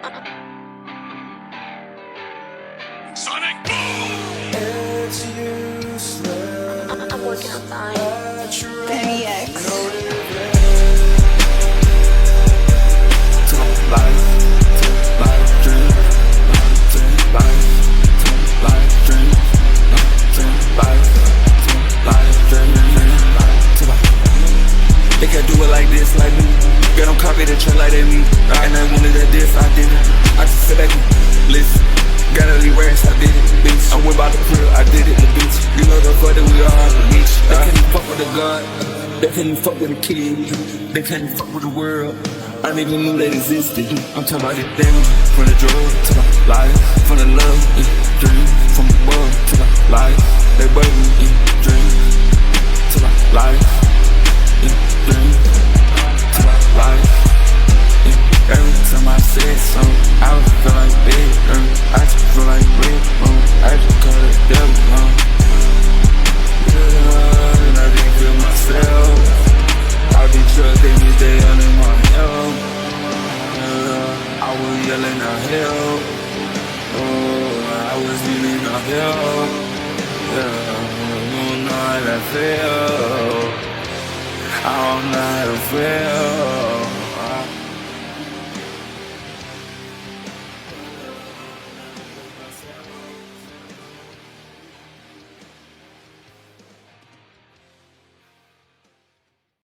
Sonic Boom! It's useless. I'm working outside. FHX. They can't do it like this, like me. They don't copy the trend like they me. And I wanted that this, I did it. I just sit back and listen. Gotta leave rest, I did it, bitch. I went by the crib, I did it, the bitch. You know the fuck that we are, bitch. They can't even fuck with the God. They can't even fuck with the kid. They can't even fuck with the world. I didn't even know they existed. I'm talking about this damage. From the drug to the life. From the love, dream. From the above to the life. They bug me, dream. To the life. Dream to my life. Every time I said something, I would feel like big. I just feel like big. I just call it devil. And I didn't feel myself. All these drugs they need, they under my help. I was yelling out help. I was needing no help. I don't know how to feel. I don't know how to feel.